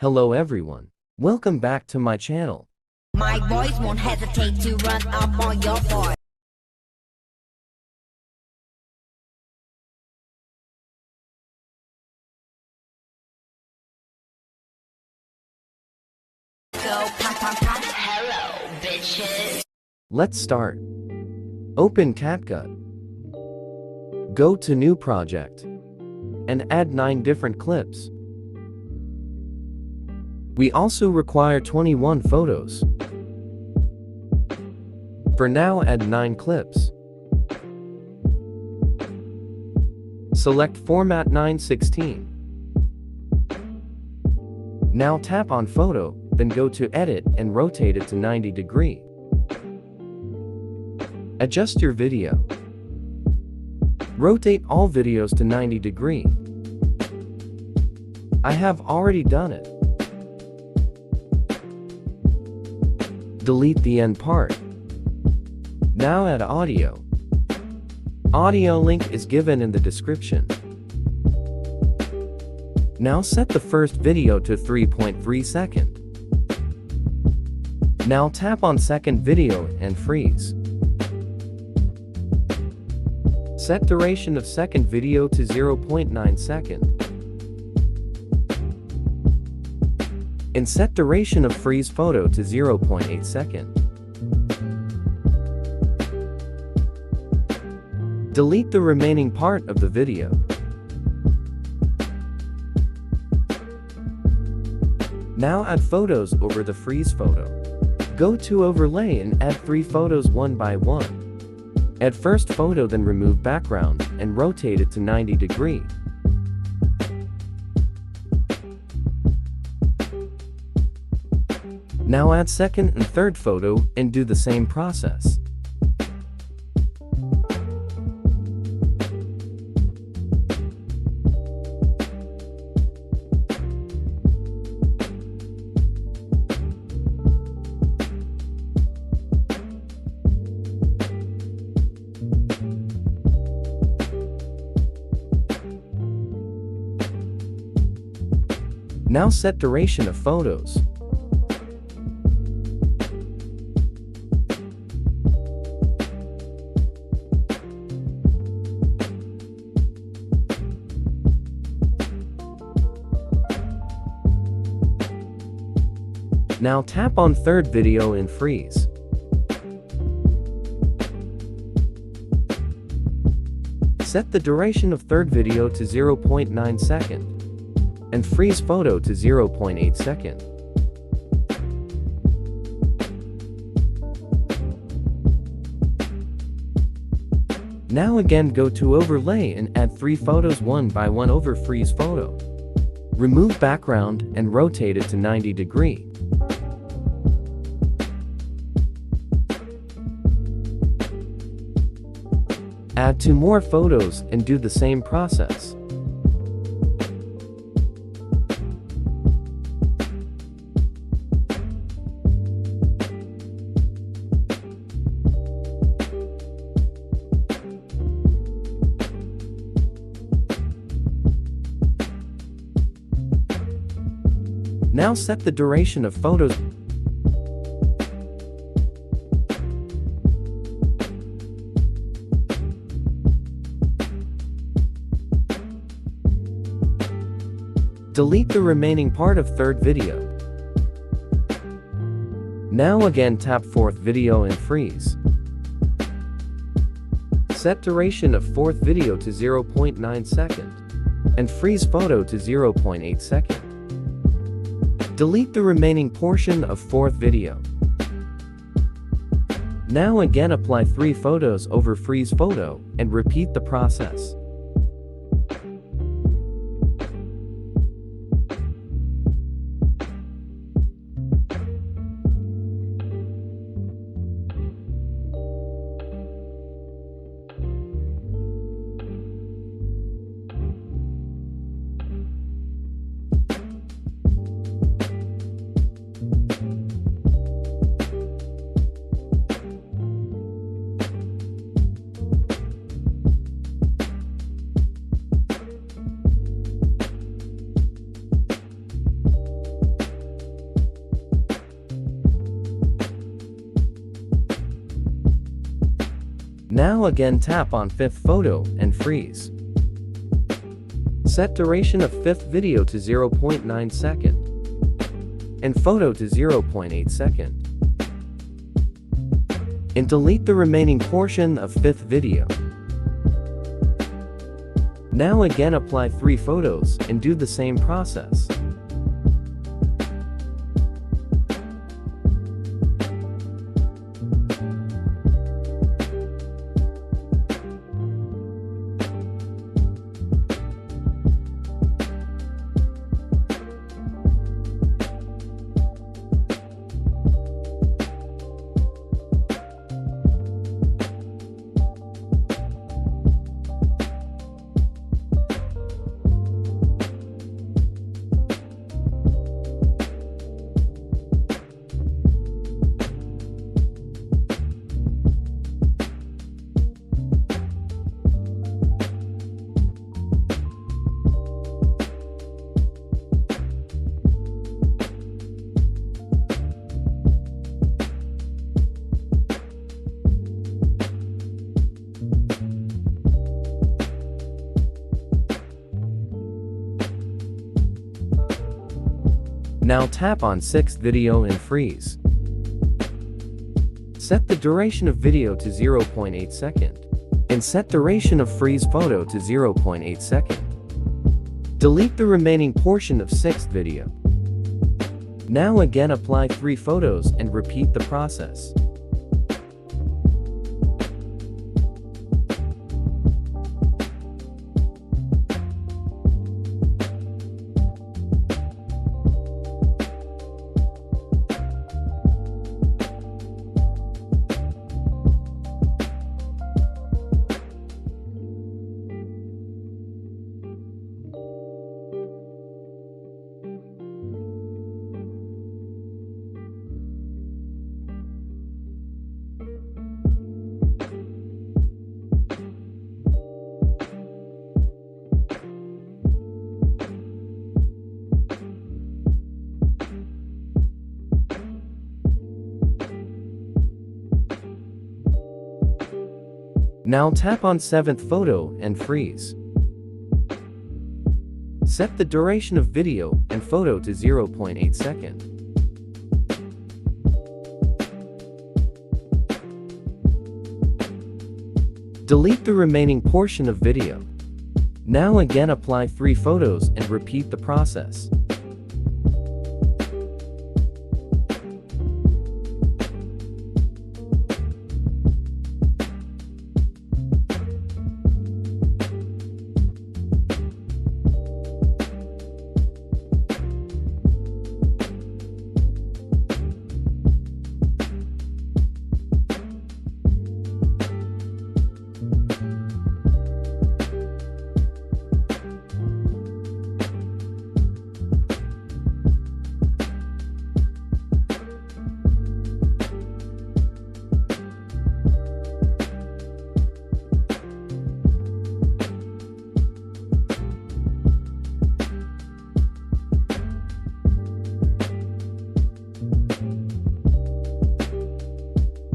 Hello everyone. Welcome back to my channel. My voice won't hesitate to run up on your board. Go pop pop pop. Hello, bitches. Let's start. Open Capcut. Go to New Project. And add 9 different clips. We also require 21 photos. For now, add 9 clips. Select Format 9:16. Now tap on Photo, then go to Edit and rotate it to 90 degrees. Adjust your video. Rotate all videos to 90 degrees. I have already done it. Delete the end part. Now add audio. Audio link is given in the description. Now set the first video to 3.3 seconds. Now tap on second video and freeze. Set duration of second video to 0.9 seconds. And set duration of freeze photo to 0.8 seconds. Delete the remaining part of the video. Now add photos over the freeze photo. Go to Overlay and add 3 photos one by one. Add first photo, then remove background and rotate it to 90 degrees. Now add second and third photo and do the same process. Now set duration of photos. Now tap on third video and freeze. Set the duration of third video to 0.9 seconds. And freeze photo to 0.8 seconds. Now again go to Overlay and add 3 photos one by one over freeze photo. Remove background and rotate it to 90 degrees. Add 2 more photos and do the same process. Now set the duration of photos. Delete the remaining part of third video. Now again tap fourth video and freeze. Set duration of fourth video to 0.9 seconds. And freeze photo to 0.8 seconds. Delete the remaining portion of fourth video. Now again apply 3 photos over freeze photo and repeat the process. Now again tap on 5th photo and freeze. Set duration of 5th video to 0.9 second and photo to 0.8 second. And delete the remaining portion of 5th video. Now again apply 3 photos and do the same process. Now tap on 6th video and freeze. Set the duration of video to 0.8 second and set duration of freeze photo to 0.8 second. Delete the remaining portion of 6th video. Now again apply 3 photos and repeat the process. Now tap on 7th photo and freeze. Set the duration of video and photo to 0.8 second. Delete the remaining portion of video. Now again apply 3 photos and repeat the process.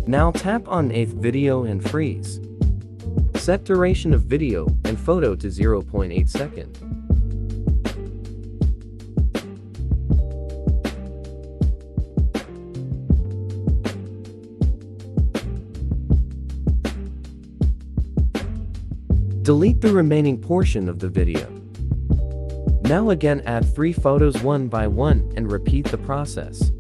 Now tap on 8th video and freeze. Set duration of video and photo to 0.8 second. Delete the remaining portion of the video. Now again add 3 photos one by one and repeat the process.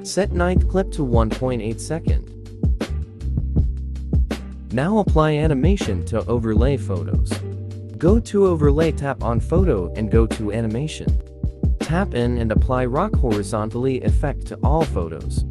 Set 9th clip to 1.8 second. Now apply animation to overlay photos. Go to Overlay, tap on Photo and go to Animation. Tap in and apply Rock horizontally effect to all photos.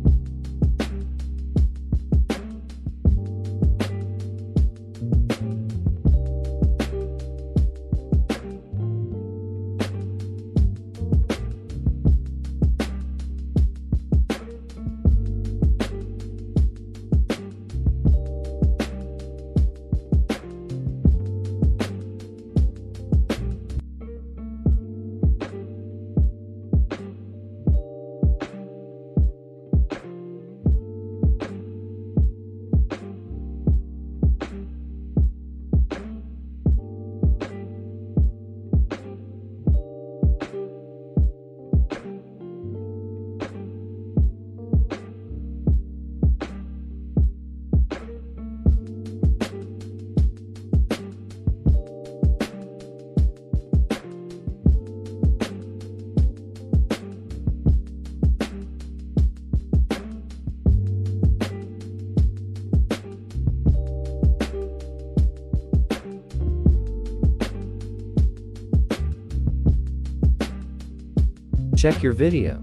Check your video.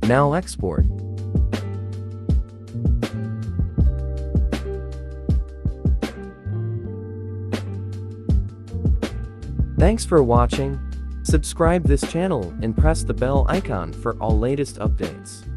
Now export. Thanks for watching. Subscribe this channel and press the bell icon for all latest updates.